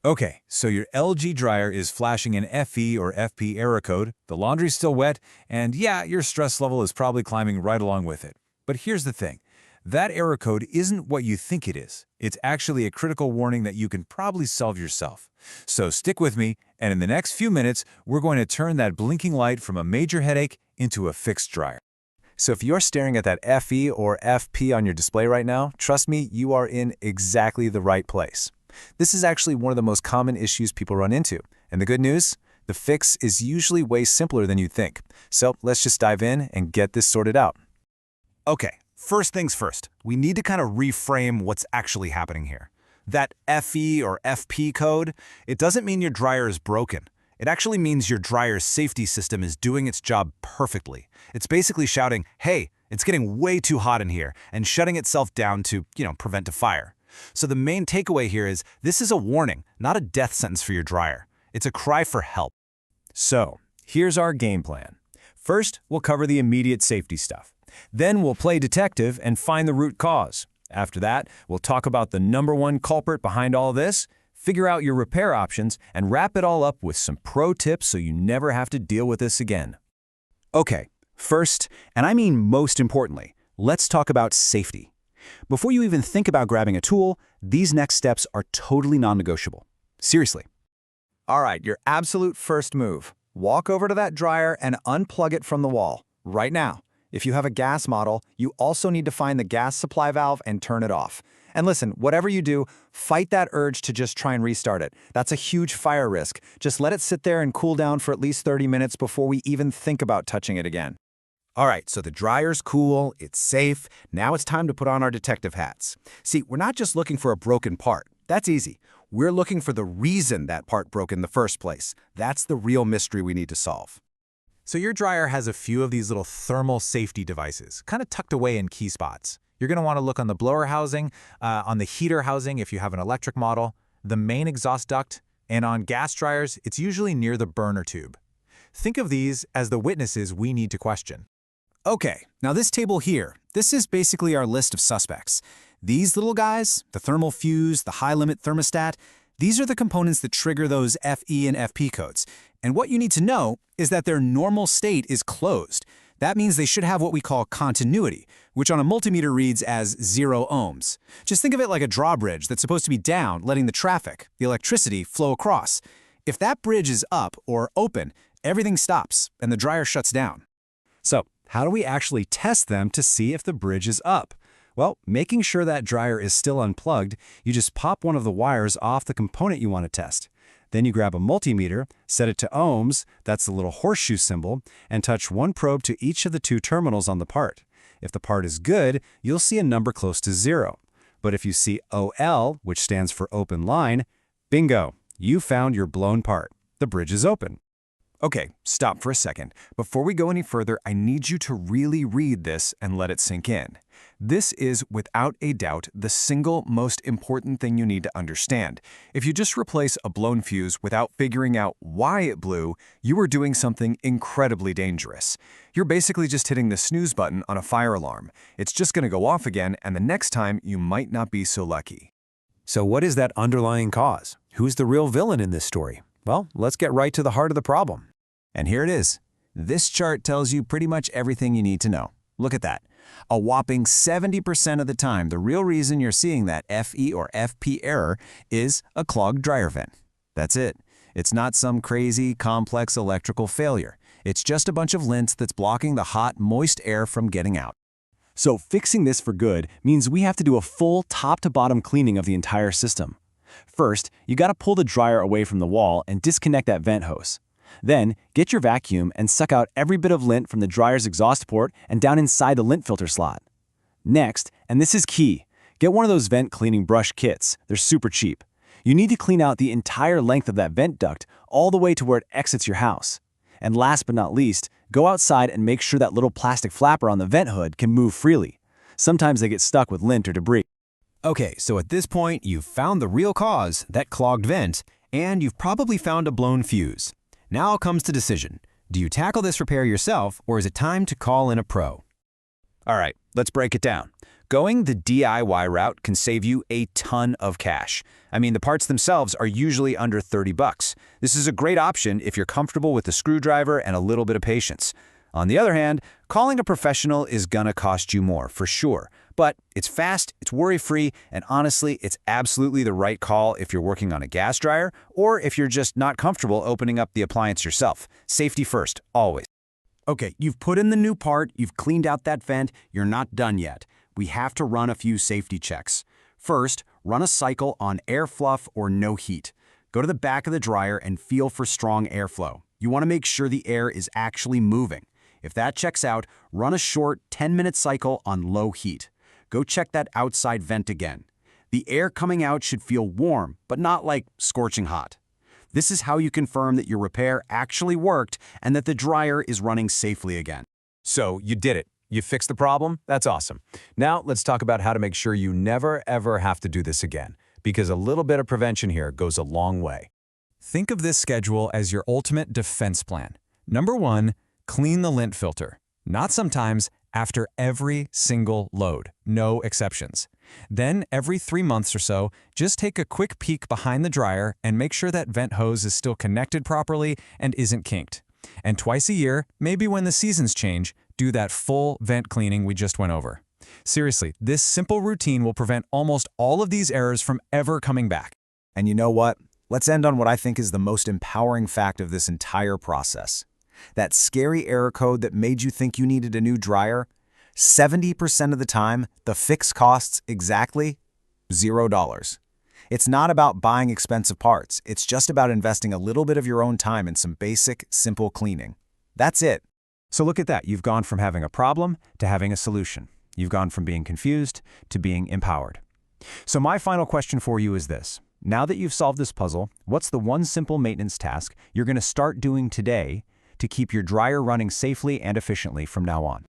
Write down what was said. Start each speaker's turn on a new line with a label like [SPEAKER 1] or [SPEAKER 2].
[SPEAKER 1] Okay, so your LG dryer is flashing an FE or FP error code, the laundry's still wet, and yeah, your stress level is probably climbing right along with it. But here's the thing. That error code isn't what you think it is. It's actually a critical warning that you can probably solve yourself. So stick with me, and in the next few minutes, we're going to turn that blinking light from a major headache into a fixed dryer.
[SPEAKER 2] So if you're staring at that FE or FP on your display right now, trust me, you are in exactly the right place. This is actually one of the most common issues people run into. And the good news? The fix is usually way simpler than you'd think. So let's just dive in and get this sorted out.
[SPEAKER 3] Okay, first things first, we need to kind of reframe what's actually happening here. That FE or FP code, it doesn't mean your dryer is broken. It actually means your dryer's safety system is doing its job perfectly. It's basically shouting, hey, it's getting way too hot in here, and shutting itself down to, prevent a fire. So the main takeaway here is this is a warning, not a death sentence for your dryer. It's a cry for help.
[SPEAKER 2] So here's our game plan. First, we'll cover the immediate safety stuff. Then we'll play detective and find the root cause. After that, we'll talk about the #1 culprit behind all this, figure out your repair options, and wrap it all up with some pro tips so you never have to deal with this again.
[SPEAKER 4] Okay, first, and I mean most importantly, let's talk about safety. Before you even think about grabbing a tool, these next steps are totally non-negotiable. Seriously.
[SPEAKER 5] All right, your absolute first move. Walk over to that dryer and unplug it from the wall, right now. If you have a gas model, you also need to find the gas supply valve and turn it off. And listen, whatever you do, fight that urge to just try and restart it. That's a huge fire risk. Just let it sit there and cool down for at least 30 minutes before we even think about touching it again.
[SPEAKER 3] All right, so the dryer's cool, it's safe. Now it's time to put on our detective hats. See, we're not just looking for a broken part. That's easy. We're looking for the reason that part broke in the first place. That's the real mystery we need to solve. So your dryer has a few of these little thermal safety devices, kind of tucked away in key spots. You're going to want to look on the blower housing, on the heater housing if you have an electric model, the main exhaust duct, and on gas dryers, it's usually near the burner tube. Think of these as the witnesses we need to question.
[SPEAKER 4] Okay, now this table here, this is basically our list of suspects. These little guys, the thermal fuse, the high-limit thermostat, these are the components that trigger those FE and FP codes. And what you need to know is that their normal state is closed. That means they should have what we call continuity, which on a multimeter reads as 0 ohms. Just think of it like a drawbridge that's supposed to be down, letting the traffic, the electricity, flow across. If that bridge is up or open, everything stops and the dryer shuts down. So, how do we actually test them to see if the bridge is up? Well, making sure that dryer is still unplugged, you just pop one of the wires off the component you want to test. Then you grab a multimeter, set it to ohms, that's the little horseshoe symbol, and touch one probe to each of the 2 terminals on the part. If the part is good, you'll see a number close to 0. But if you see OL, which stands for open line, bingo, you found your blown part. The bridge is open. Okay, stop for a second. Before we go any further, I need you to really read this and let it sink in. This is, without a doubt, the single most important thing you need to understand. If you just replace a blown fuse without figuring out why it blew, you are doing something incredibly dangerous. You're basically just hitting the snooze button on a fire alarm. It's just going to go off again, and the next time you might not be so lucky.
[SPEAKER 2] So what is that underlying cause? Who's the real villain in this story? Well, let's get right to the heart of the problem.
[SPEAKER 5] And here it is. This chart tells you pretty much everything you need to know. Look at that. A whopping 70% of the time, the real reason you're seeing that FE or FP error is a clogged dryer vent. That's it. It's not some crazy, complex electrical failure. It's just a bunch of lint that's blocking the hot, moist air from getting out.
[SPEAKER 4] So fixing this for good means we have to do a full top-to-bottom cleaning of the entire system. First, you got to pull the dryer away from the wall and disconnect that vent hose. Then, get your vacuum and suck out every bit of lint from the dryer's exhaust port and down inside the lint filter slot. Next, and this is key, get one of those vent cleaning brush kits. They're super cheap. You need to clean out the entire length of that vent duct all the way to where it exits your house. And last but not least, go outside and make sure that little plastic flapper on the vent hood can move freely. Sometimes they get stuck with lint or debris.
[SPEAKER 6] Okay, so at this point, you've found the real cause, that clogged vent, and you've probably found a blown fuse. Now comes the decision. Do you tackle this repair yourself, or is it time to call in a pro?
[SPEAKER 4] All right, let's break it down.
[SPEAKER 2] Going the DIY route can save you a ton of cash. I mean, the parts themselves are usually under $30. This is a great option if you're comfortable with a screwdriver and a little bit of patience. On the other hand, calling a professional is gonna cost you more, for sure. But it's fast, it's worry-free, and honestly, it's absolutely the right call if you're working on a gas dryer or if you're just not comfortable opening up the appliance yourself. Safety first, always.
[SPEAKER 4] Okay, you've put in the new part, you've cleaned out that vent, you're not done yet. We have to run a few safety checks. First, run a cycle on air fluff or no heat. Go to the back of the dryer and feel for strong airflow. You want to make sure the air is actually moving. If that checks out, run a short 10-minute cycle on low heat. Go check that outside vent again. The air coming out should feel warm, but not like scorching hot. This is how you confirm that your repair actually worked and that the dryer is running safely again.
[SPEAKER 2] So, you did it. You fixed the problem? That's awesome. Now, let's talk about how to make sure you never, ever have to do this again, because a little bit of prevention here goes a long way.
[SPEAKER 1] Think of this schedule as your ultimate defense plan. Number 1, clean the lint filter. Not sometimes, after every single load. No exceptions. Then, every 3 months or so, just take a quick peek behind the dryer and make sure that vent hose is still connected properly and isn't kinked. And twice a year, maybe when the seasons change, do that full vent cleaning we just went over. Seriously, this simple routine will prevent almost all of these errors from ever coming back.
[SPEAKER 4] And you know what? Let's end on what I think is the most empowering fact of this entire process. That scary error code that made you think you needed a new dryer, 70% of the time, the fix costs exactly $0. It's not about buying expensive parts. It's just about investing a little bit of your own time in some basic, simple cleaning. That's it.
[SPEAKER 2] So look at that. You've gone from having a problem to having a solution. You've gone from being confused to being empowered. So my final question for you is this. Now that you've solved this puzzle, what's the one simple maintenance task you're going to start doing today to keep your dryer running safely and efficiently from now on?